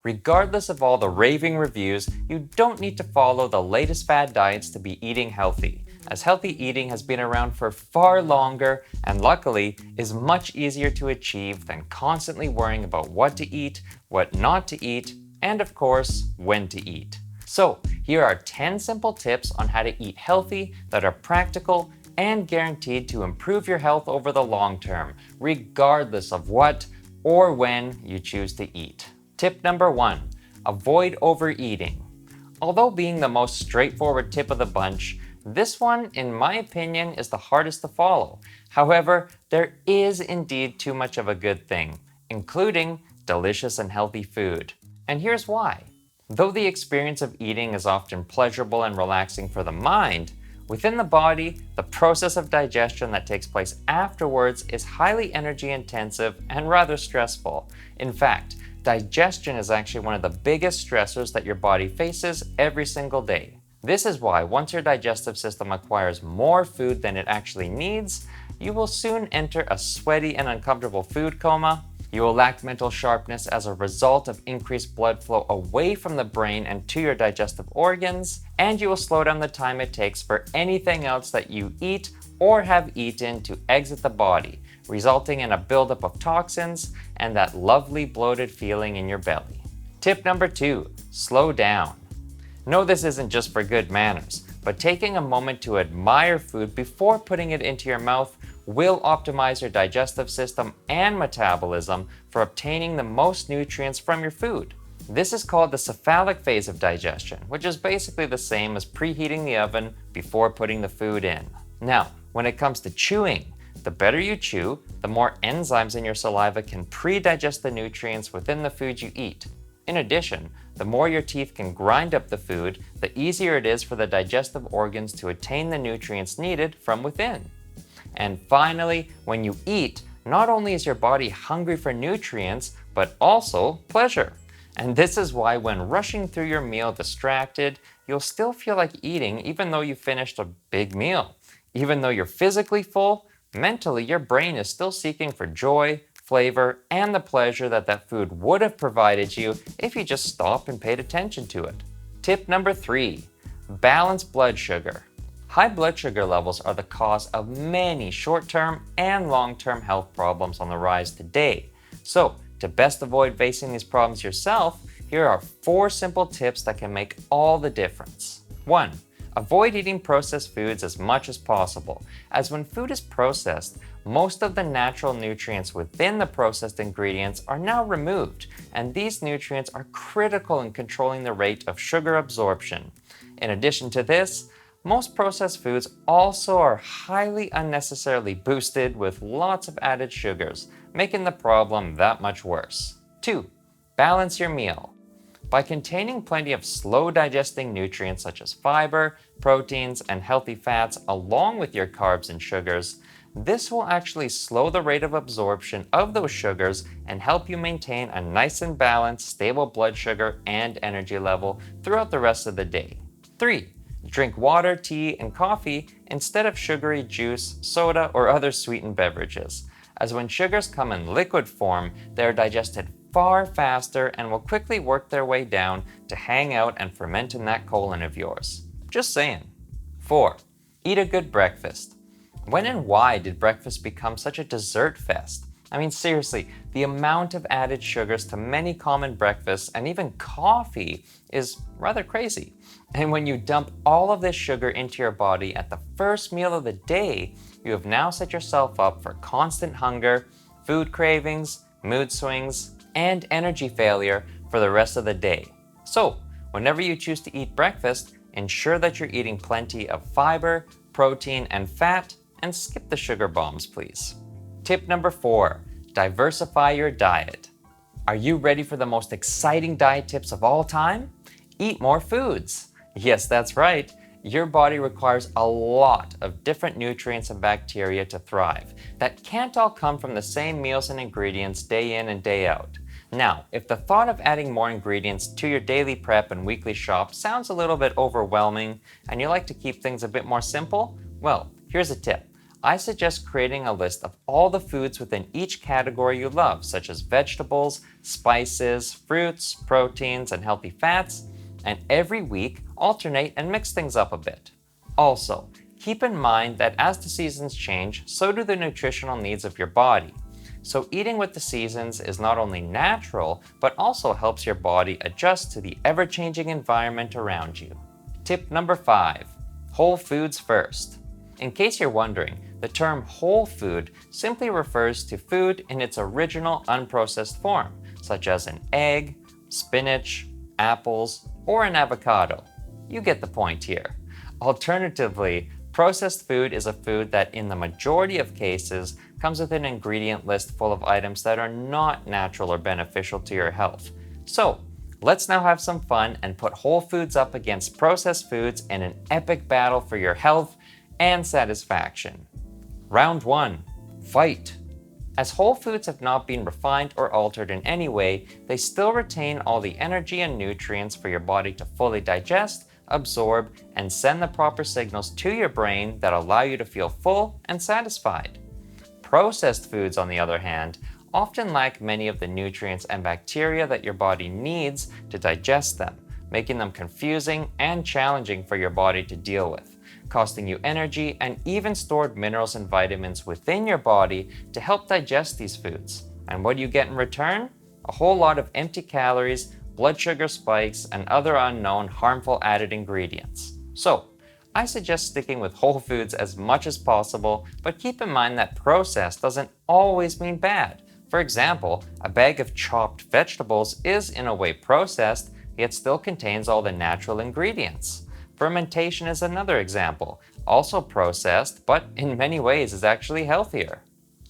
Regardless of all the raving reviews, you don't need to follow the latest fad diets to be eating healthy, as healthy eating has been around for far longer and luckily is much easier to achieve than constantly worrying about what to eat, what not to eat, and of course, when to eat. So, here are 10 simple tips on how to eat healthy that are practical and guaranteed to improve your health over the long term, regardless of what or when you choose to eat. Tip number 1, avoid overeating. Although being the most straightforward tip of the bunch, this one, in my opinion, is the hardest to follow. However, there is indeed too much of a good thing, including delicious and healthy food. And here's why. Though the experience of eating is often pleasurable and relaxing for the mind, within the body, the process of digestion that takes place afterwards is highly energy intensive and rather stressful. In fact, digestion is actually one of the biggest stressors that your body faces every single day. This is why once your digestive system acquires more food than it actually needs, you will soon enter a sweaty and uncomfortable food coma. You will lack mental sharpness as a result of increased blood flow away from the brain and to your digestive organs, and you will slow down the time it takes for anything else that you eat or have eaten to exit the body, resulting in a buildup of toxins and that lovely bloated feeling in your belly. Tip number 2, slow down. No, this isn't just for good manners, but taking a moment to admire food before putting it into your mouth will optimize your digestive system and metabolism for obtaining the most nutrients from your food. This is called the cephalic phase of digestion, which is basically the same as preheating the oven before putting the food in. Now, when it comes to chewing, the better you chew, the more enzymes in your saliva can pre-digest the nutrients within the food you eat. In addition, the more your teeth can grind up the food, the easier it is for the digestive organs to attain the nutrients needed from within. And finally, when you eat, not only is your body hungry for nutrients, but also pleasure. And this is why when rushing through your meal distracted, you'll still feel like eating even though you finished a big meal. Even though you're physically full, mentally your brain is still seeking for joy, flavor, and the pleasure that that food would have provided you if you just stopped and paid attention to it. Tip number 3, balance blood sugar. High blood sugar levels are the cause of many short-term and long-term health problems on the rise today. So, to best avoid facing these problems yourself, here are 4 simple tips that can make all the difference. 1. Avoid eating processed foods as much as possible, as when food is processed, most of the natural nutrients within the processed ingredients are now removed, and these nutrients are critical in controlling the rate of sugar absorption. In addition to this, most processed foods also are highly unnecessarily boosted with lots of added sugars, making the problem that much worse. 2. Balance your meal. By containing plenty of slow-digesting nutrients such as fiber, proteins, and healthy fats along with your carbs and sugars, this will actually slow the rate of absorption of those sugars and help you maintain a nice and balanced, stable blood sugar and energy level throughout the rest of the day. 3. Drink water, tea, and coffee instead of sugary juice, soda, or other sweetened beverages, as when sugars come in liquid form, they are digested far faster and will quickly work their way down to hang out and ferment in that colon of yours. Just saying. 4. Eat a good breakfast. When and why did breakfast become such a dessert fest? I mean, seriously, the amount of added sugars to many common breakfasts and even coffee is rather crazy. And when you dump all of this sugar into your body at the first meal of the day, you have now set yourself up for constant hunger, food cravings, mood swings, and energy failure for the rest of the day. So, whenever you choose to eat breakfast, ensure that you're eating plenty of fiber, protein, and fat, and skip the sugar bombs, please. Tip number 4, diversify your diet. Are you ready for the most exciting diet tips of all time? Eat more foods. Yes, that's right. Your body requires a lot of different nutrients and bacteria to thrive that can't all come from the same meals and ingredients day in and day out. Now, if the thought of adding more ingredients to your daily prep and weekly shop sounds a little bit overwhelming and you like to keep things a bit more simple, well, here's a tip. I suggest creating a list of all the foods within each category you love, such as vegetables, spices, fruits, proteins, and healthy fats, and every week alternate and mix things up a bit. Also, keep in mind that as the seasons change, so do the nutritional needs of your body. So eating with the seasons is not only natural, but also helps your body adjust to the ever-changing environment around you. Tip number 5, whole foods first. In case you're wondering, the term whole food simply refers to food in its original unprocessed form, such as an egg, spinach, apples, or an avocado. You get the point here. Alternatively, processed food is a food that in the majority of cases comes with an ingredient list full of items that are not natural or beneficial to your health. So, let's now have some fun and put whole foods up against processed foods in an epic battle for your health and satisfaction. Round 1, fight. As whole foods have not been refined or altered in any way, they still retain all the energy and nutrients for your body to fully digest, absorb, and send the proper signals to your brain that allow you to feel full and satisfied. Processed foods, on the other hand, often lack many of the nutrients and bacteria that your body needs to digest them, making them confusing and challenging for your body to deal with, costing you energy and even stored minerals and vitamins within your body to help digest these foods. And what do you get in return? A whole lot of empty calories, blood sugar spikes, and other unknown harmful added ingredients. So, I suggest sticking with whole foods as much as possible, but keep in mind that processed doesn't always mean bad. For example, a bag of chopped vegetables is in a way processed, yet still contains all the natural ingredients. Fermentation is another example, also processed, but in many ways is actually healthier.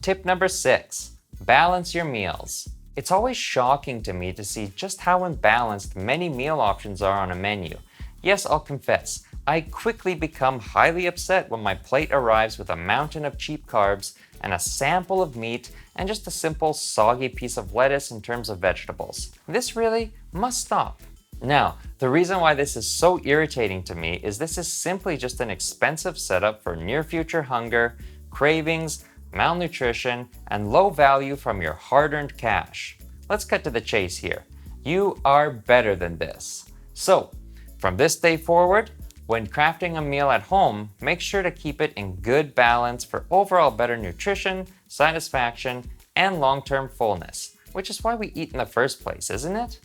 Tip number 6, balance your meals. It's always shocking to me to see just how imbalanced many meal options are on a menu. Yes, I'll confess, I quickly become highly upset when my plate arrives with a mountain of cheap carbs and a sample of meat and just a simple soggy piece of lettuce in terms of vegetables. This really must stop. Now, the reason why this is so irritating to me is this is simply just an expensive setup for near-future hunger, cravings, malnutrition, and low value from your hard-earned cash. Let's cut to the chase here. You are better than this. So, from this day forward, when crafting a meal at home, make sure to keep it in good balance for overall better nutrition, satisfaction, and long-term fullness, which is why we eat in the first place, isn't it?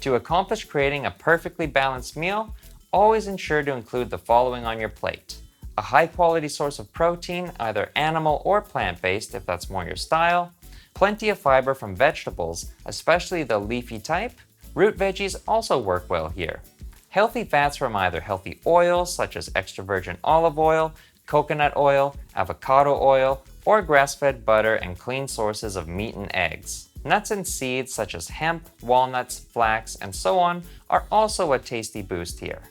To accomplish creating a perfectly balanced meal, always ensure to include the following on your plate: a high-quality source of protein, either animal or plant-based if that's more your style, plenty of fiber from vegetables, especially the leafy type. Root veggies also work well here. Healthy fats from either healthy oils such as extra virgin olive oil, coconut oil, avocado oil, or grass-fed butter, and clean sources of meat and eggs. Nuts and seeds such as hemp, walnuts, flax, and so on are also a tasty boost here.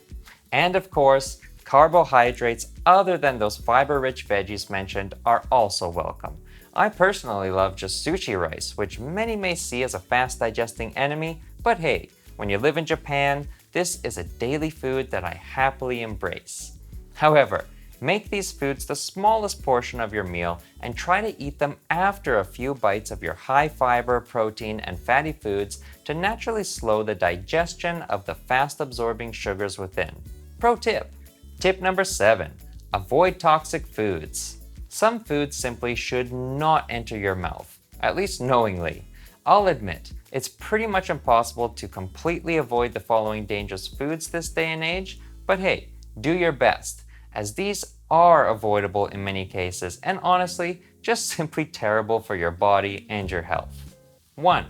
And of course, carbohydrates other than those fiber-rich veggies mentioned are also welcome. I personally love just sushi rice, which many may see as a fast-digesting enemy, but hey, when you live in Japan, this is a daily food that I happily embrace. However, make these foods the smallest portion of your meal and try to eat them after a few bites of your high-fiber, protein, and fatty foods to naturally slow the digestion of the fast-absorbing sugars within. Pro tip! Tip number 7, avoid toxic foods. Some foods simply should not enter your mouth, at least knowingly. I'll admit, it's pretty much impossible to completely avoid the following dangerous foods this day and age, but hey, do your best, as these are avoidable in many cases and honestly, just simply terrible for your body and your health. 1.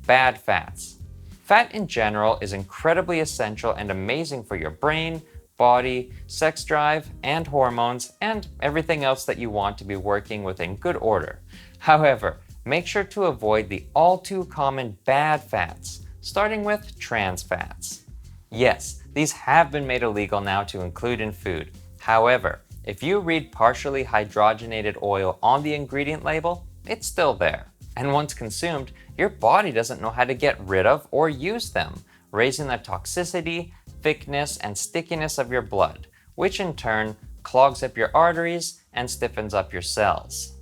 Bad fats. Fat in general is incredibly essential and amazing for your brain, body, sex drive, and hormones, and everything else that you want to be working within good order. However, make sure to avoid the all too common bad fats, starting with trans fats. Yes, these have been made illegal now to include in food. However, if you read partially hydrogenated oil on the ingredient label, it's still there. And once consumed, your body doesn't know how to get rid of or use them, raising the toxicity, thickness, and stickiness of your blood, which in turn clogs up your arteries and stiffens up your cells.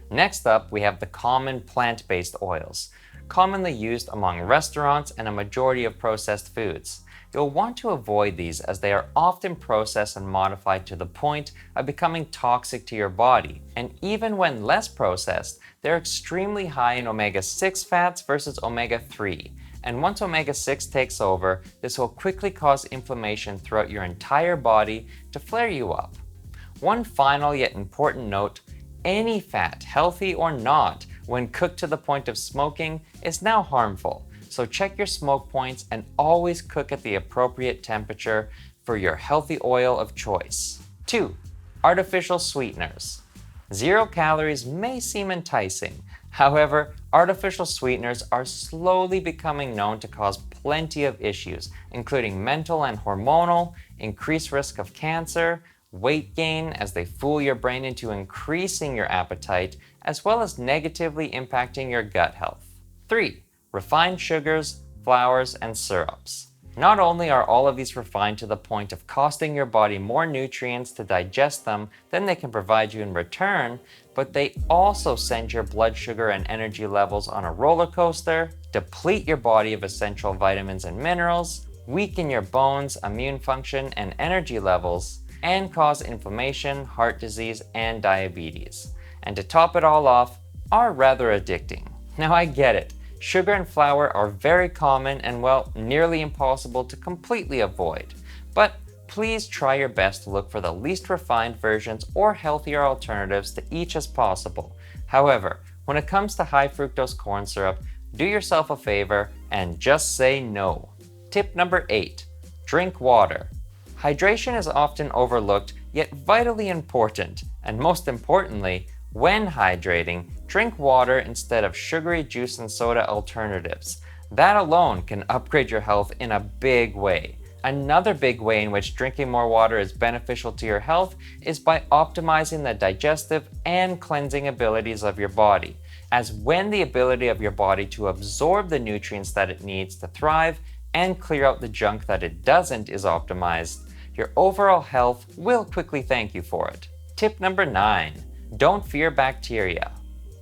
Next up, we have the common plant-based oils, commonly used among restaurants and a majority of processed foods. You'll want to avoid these as they are often processed and modified to the point of becoming toxic to your body. And even when less processed, they're extremely high in omega-6 fats versus omega-3. And once omega-6 takes over, this will quickly cause inflammation throughout your entire body to flare you up. One final yet important note: any fat, healthy or not, when cooked to the point of smoking, is now harmful. So check your smoke points and always cook at the appropriate temperature for your healthy oil of choice. 2. Artificial sweeteners. 0 calories may seem enticing. However, artificial sweeteners are slowly becoming known to cause plenty of issues, including mental and hormonal, increased risk of cancer, weight gain as they fool your brain into increasing your appetite, as well as negatively impacting your gut health. 3. Refined sugars, flours, and syrups. Not only are all of these refined to the point of costing your body more nutrients to digest them than they can provide you in return, but they also send your blood sugar and energy levels on a roller coaster, deplete your body of essential vitamins and minerals, weaken your bones, immune function, and energy levels, and cause inflammation, heart disease, and diabetes. And to top it all off, are rather addicting. Now I get it. Sugar and flour are very common and, well, nearly impossible to completely avoid. But please try your best to look for the least refined versions or healthier alternatives to each as possible. However, when it comes to high fructose corn syrup, do yourself a favor and just say no. Tip number 8. Drink water. Hydration is often overlooked, yet vitally important, and most importantly, when hydrating, drink water instead of sugary juice and soda alternatives. That alone can upgrade your health in a big way. Another big way in which drinking more water is beneficial to your health is by optimizing the digestive and cleansing abilities of your body, as when the ability of your body to absorb the nutrients that it needs to thrive and clear out the junk that it doesn't is optimized, your overall health will quickly thank you for it. Tip number 9. Don't fear bacteria.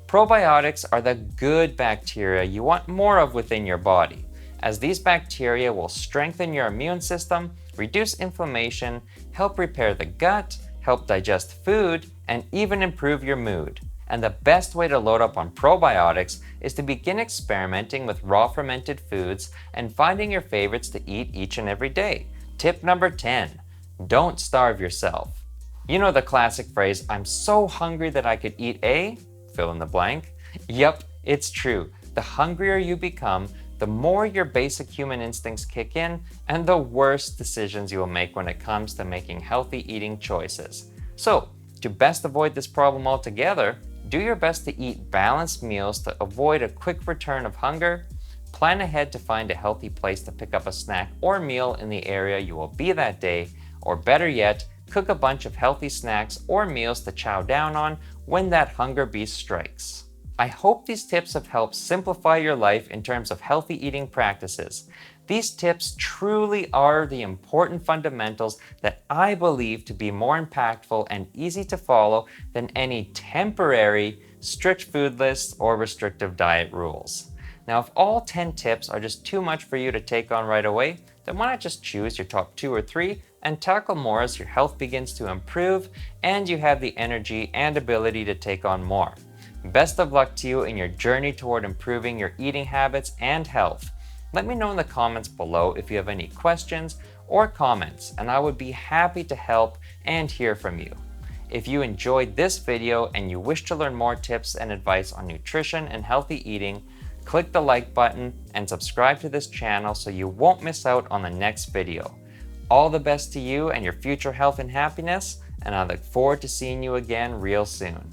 Probiotics are the good bacteria you want more of within your body, as these bacteria will strengthen your immune system, reduce inflammation, help repair the gut, help digest food, and even improve your mood. And the best way to load up on probiotics is to begin experimenting with raw fermented foods and finding your favorites to eat each and every day. Tip number 10. Don't starve yourself. You know the classic phrase, "I'm so hungry that I could eat a..." fill in the blank? Yep, it's true. The hungrier you become, the more your basic human instincts kick in, and the worse decisions you will make when it comes to making healthy eating choices. So, to best avoid this problem altogether, do your best to eat balanced meals to avoid a quick return of hunger. Plan ahead to find a healthy place to pick up a snack or meal in the area you will be that day, or better yet, cook a bunch of healthy snacks or meals to chow down on when that hunger beast strikes. I hope these tips have helped simplify your life in terms of healthy eating practices. These tips truly are the important fundamentals that I believe to be more impactful and easy to follow than any temporary strict food lists or restrictive diet rules. Now, if all 10 tips are just too much for you to take on right away, then why not just choose your top 2 or 3 and tackle more as your health begins to improve and you have the energy and ability to take on more. Best of luck to you in your journey toward improving your eating habits and health. Let me know in the comments below if you have any questions or comments, and I would be happy to help and hear from you. If you enjoyed this video and you wish to learn more tips and advice on nutrition and healthy eating, click the like button and subscribe to this channel so you won't miss out on the next video. All the best to you and your future health and happiness, and I look forward to seeing you again real soon.